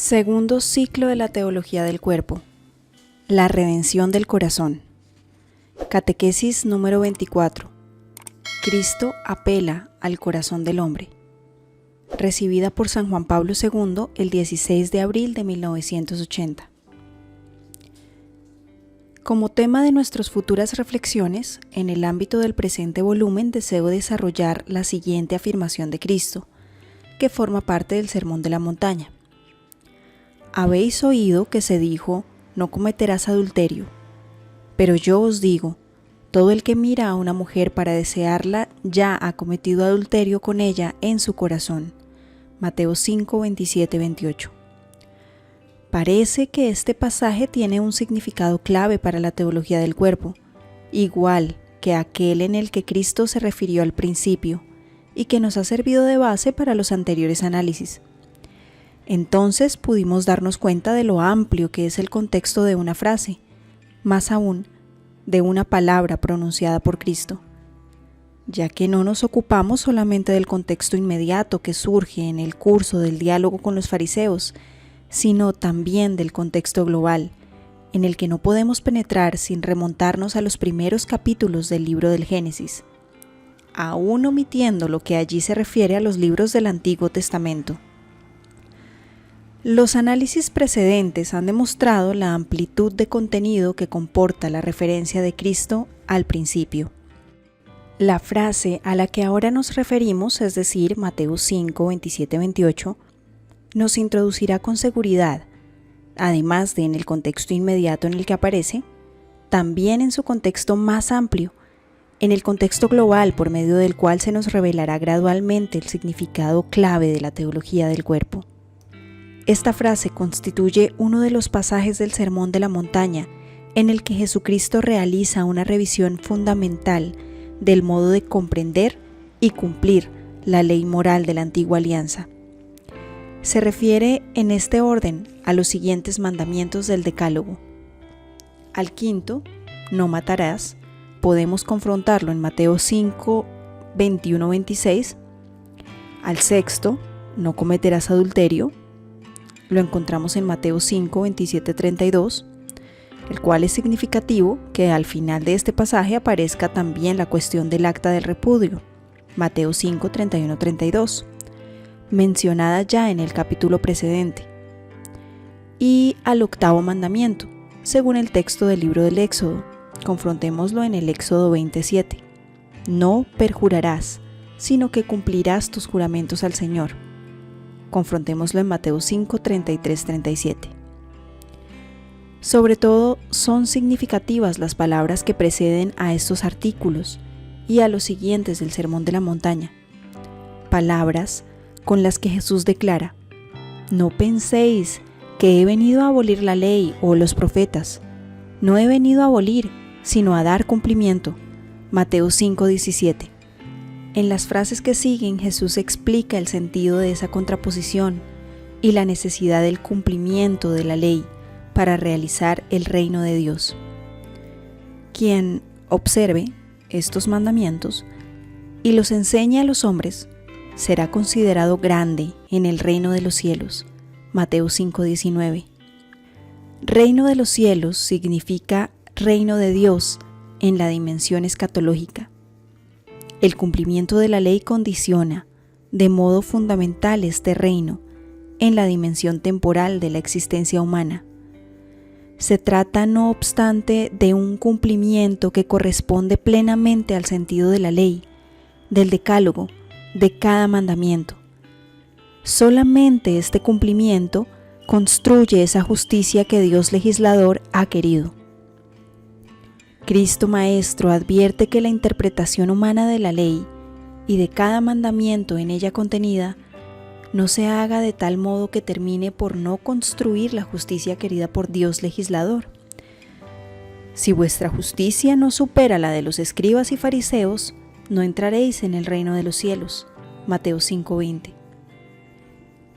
Segundo ciclo de la teología del cuerpo. La redención del corazón. Catequesis número 24. Cristo apela al corazón del hombre. Recibida por San Juan Pablo II el 16 de abril de 1980. Como tema de nuestras futuras reflexiones, en el ámbito del presente volumen deseo desarrollar la siguiente afirmación de Cristo, que forma parte del Sermón de la Montaña. Habéis oído que se dijo, no cometerás adulterio. Pero yo os digo, todo el que mira a una mujer para desearla ya ha cometido adulterio con ella en su corazón. Mateo 5, 27, 28. Parece que este pasaje tiene un significado clave para la teología del cuerpo, igual que aquel en el que Cristo se refirió al principio y que nos ha servido de base para los anteriores análisis. Entonces pudimos darnos cuenta de lo amplio que es el contexto de una frase, más aún, de una palabra pronunciada por Cristo, ya que no nos ocupamos solamente del contexto inmediato que surge en el curso del diálogo con los fariseos, sino también del contexto global, en el que no podemos penetrar sin remontarnos a los primeros capítulos del libro del Génesis, aún omitiendo lo que allí se refiere a los libros del Antiguo Testamento. Los análisis precedentes han demostrado la amplitud de contenido que comporta la referencia de Cristo al principio. La frase a la que ahora nos referimos, es decir, Mateo 5, 27, 28, nos introducirá con seguridad, además de en el contexto inmediato en el que aparece, también en su contexto más amplio, en el contexto global por medio del cual se nos revelará gradualmente el significado clave de la teología del cuerpo. Esta frase constituye uno de los pasajes del Sermón de la Montaña en el que Jesucristo realiza una revisión fundamental del modo de comprender y cumplir la ley moral de la antigua alianza. Se refiere en este orden a los siguientes mandamientos del Decálogo. Al quinto, no matarás, podemos confrontarlo en Mateo 5, 21-26. Al sexto, no cometerás adulterio, lo encontramos en Mateo 5, 27, 32, el cual es significativo que al final de este pasaje aparezca también la cuestión del acta del repudio, Mateo 5, 31, 32, mencionada ya en el capítulo precedente. Y al octavo mandamiento, según el texto del libro del Éxodo, confrontémoslo en el Éxodo 27, no perjurarás, sino que cumplirás tus juramentos al Señor. Confrontémoslo en Mateo 5, 33, 37. Sobre todo, son significativas las palabras que preceden a estos artículos y a los siguientes del Sermón de la Montaña. Palabras con las que Jesús declara: no penséis que he venido a abolir la ley o los profetas. No he venido a abolir, sino a dar cumplimiento. Mateo 5, 17. En las frases que siguen, Jesús explica el sentido de esa contraposición y la necesidad del cumplimiento de la ley para realizar el reino de Dios. Quien observe estos mandamientos y los enseñe a los hombres será considerado grande en el reino de los cielos. Mateo 5, 19. Reino de los cielos significa reino de Dios en la dimensión escatológica. El cumplimiento de la ley condiciona, de modo fundamental, este reino en la dimensión temporal de la existencia humana. Se trata, no obstante, de un cumplimiento que corresponde plenamente al sentido de la ley, del decálogo, de cada mandamiento. Solamente este cumplimiento construye esa justicia que Dios legislador ha querido. Cristo Maestro advierte que la interpretación humana de la ley y de cada mandamiento en ella contenida no se haga de tal modo que termine por no construir la justicia querida por Dios legislador. Si vuestra justicia no supera la de los escribas y fariseos, no entraréis en el reino de los cielos. Mateo 5:20.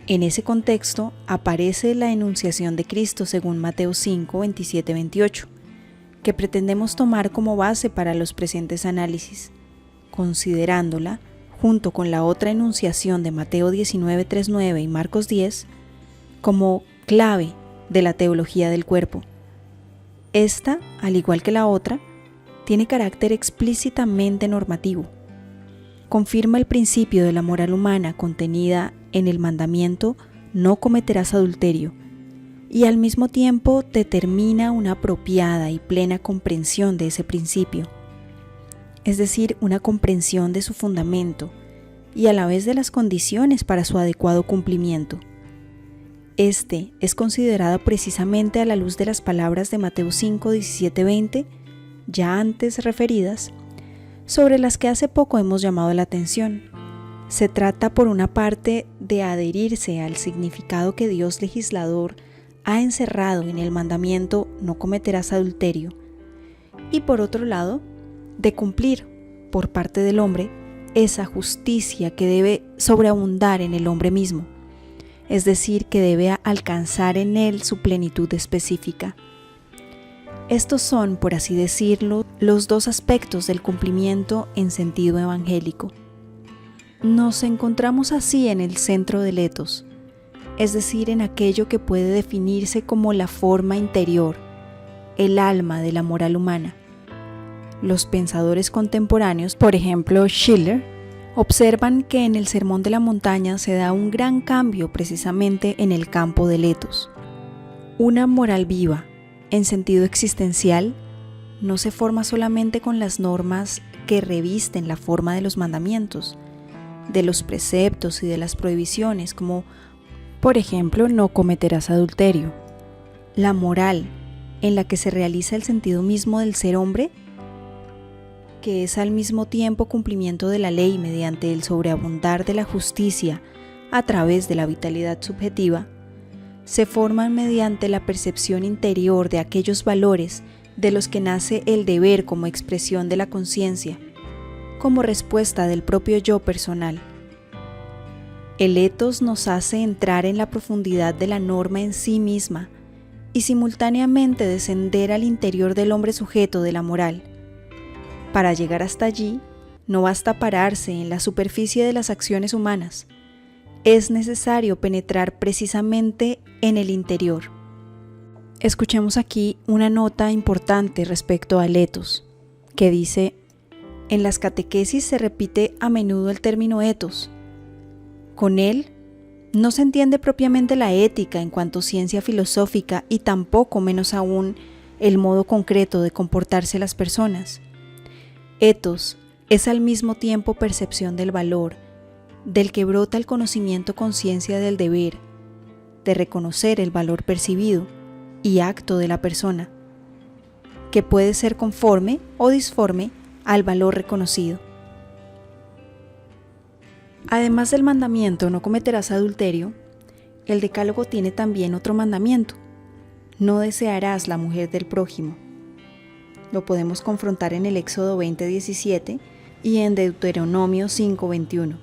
En ese contexto aparece la enunciación de Cristo según Mateo 5, 27, 28. Que pretendemos tomar como base para los presentes análisis, considerándola junto con la otra enunciación de Mateo 19, 3, 9 y Marcos 10, como clave de la teología del cuerpo. Esta, al igual que la otra, tiene carácter explícitamente normativo. Confirma el principio de la moral humana contenida en el mandamiento "no cometerás adulterio", y al mismo tiempo determina una apropiada y plena comprensión de ese principio, es decir, una comprensión de su fundamento y a la vez de las condiciones para su adecuado cumplimiento. Este es considerado precisamente a la luz de las palabras de Mateo 5, 17, 20, ya antes referidas, sobre las que hace poco hemos llamado la atención. Se trata, por una parte, de adherirse al significado que Dios legislador ha encerrado en el mandamiento "no cometerás adulterio", y por otro lado, de cumplir, por parte del hombre, esa justicia que debe sobreabundar en el hombre mismo, es decir, que debe alcanzar en él su plenitud específica. Estos son, por así decirlo, los dos aspectos del cumplimiento en sentido evangélico. Nos encontramos así en el centro del ethos, es decir, en aquello que puede definirse como la forma interior, el alma de la moral humana. Los pensadores contemporáneos, por ejemplo Schiller, observan que en el Sermón de la Montaña se da un gran cambio precisamente en el campo del ethos. Una moral viva, en sentido existencial, no se forma solamente con las normas que revisten la forma de los mandamientos, de los preceptos y de las prohibiciones, como por ejemplo "no cometerás adulterio". La moral, en la que se realiza el sentido mismo del ser hombre, que es al mismo tiempo cumplimiento de la ley mediante el sobreabundar de la justicia a través de la vitalidad subjetiva, se forman mediante la percepción interior de aquellos valores de los que nace el deber como expresión de la conciencia, como respuesta del propio yo personal. El ethos nos hace entrar en la profundidad de la norma en sí misma y simultáneamente descender al interior del hombre sujeto de la moral. Para llegar hasta allí, no basta pararse en la superficie de las acciones humanas. Es necesario penetrar precisamente en el interior. Escuchemos aquí una nota importante respecto al ethos, que dice: en las catequesis se repite a menudo el término ethos. Con él no se entiende propiamente la ética en cuanto ciencia filosófica y tampoco, menos aún, el modo concreto de comportarse las personas. Ethos es al mismo tiempo percepción del valor, del que brota el conocimiento-conciencia del deber, de reconocer el valor percibido y acto de la persona, que puede ser conforme o disforme al valor reconocido. Además del mandamiento "no cometerás adulterio", el Decálogo tiene también otro mandamiento: "no desearás la mujer del prójimo". Lo podemos confrontar en el Éxodo 20:17 y en Deuteronomio 5:21.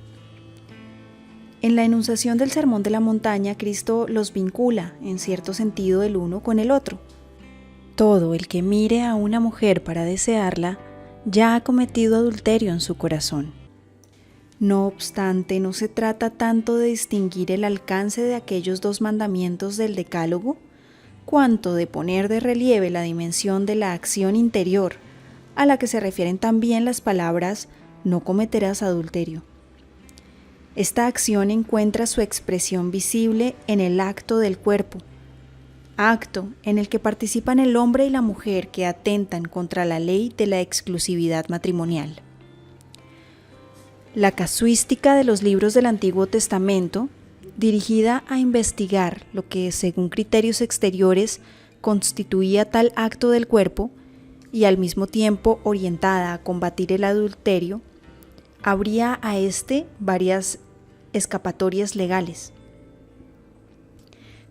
En la enunciación del Sermón de la Montaña, Cristo los vincula, en cierto sentido, el uno con el otro. Todo el que mire a una mujer para desearla, ya ha cometido adulterio en su corazón. No obstante, no se trata tanto de distinguir el alcance de aquellos dos mandamientos del Decálogo, cuanto de poner de relieve la dimensión de la acción interior, a la que se refieren también las palabras "no cometerás adulterio". Esta acción encuentra su expresión visible en el acto del cuerpo, acto en el que participan el hombre y la mujer que atentan contra la ley de la exclusividad matrimonial. La casuística de los libros del Antiguo Testamento, dirigida a investigar lo que, según criterios exteriores, constituía tal acto del cuerpo, y al mismo tiempo orientada a combatir el adulterio, abría a este varias escapatorias legales.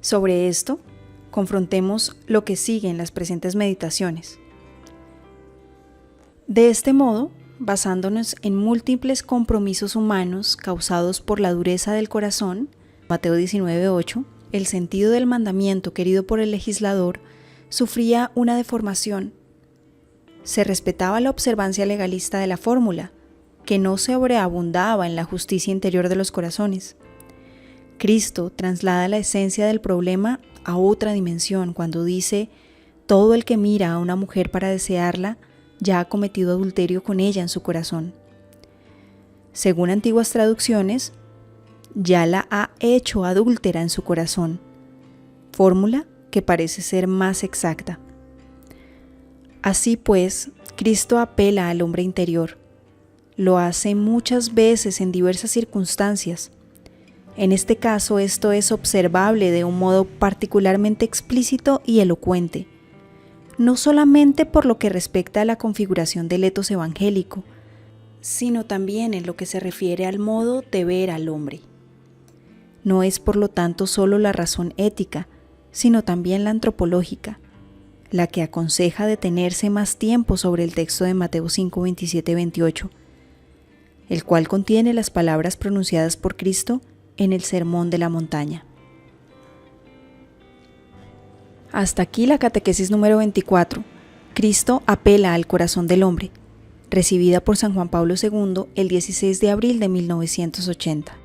Sobre esto, confrontemos lo que sigue en las presentes meditaciones. De este modo, basándonos en múltiples compromisos humanos causados por la dureza del corazón, Mateo 19:8, el sentido del mandamiento querido por el legislador sufría una deformación. Se respetaba la observancia legalista de la fórmula, que no sobreabundaba en la justicia interior de los corazones. Cristo traslada la esencia del problema a otra dimensión cuando dice: todo el que mira a una mujer para desearla ya ha cometido adulterio con ella en su corazón. Según antiguas traducciones, ya la ha hecho adúltera en su corazón, fórmula que parece ser más exacta. Así pues, Cristo apela al hombre interior. Lo hace muchas veces en diversas circunstancias. En este caso, esto es observable de un modo particularmente explícito y elocuente, no solamente por lo que respecta a la configuración del etos evangélico, sino también en lo que se refiere al modo de ver al hombre. No es por lo tanto solo la razón ética, sino también la antropológica, la que aconseja detenerse más tiempo sobre el texto de Mateo 5, 27, 28, el cual contiene las palabras pronunciadas por Cristo en el Sermón de la Montaña. Hasta aquí la catequesis número 24. Cristo apela al corazón del hombre, recibida por San Juan Pablo II el 16 de abril de 1980.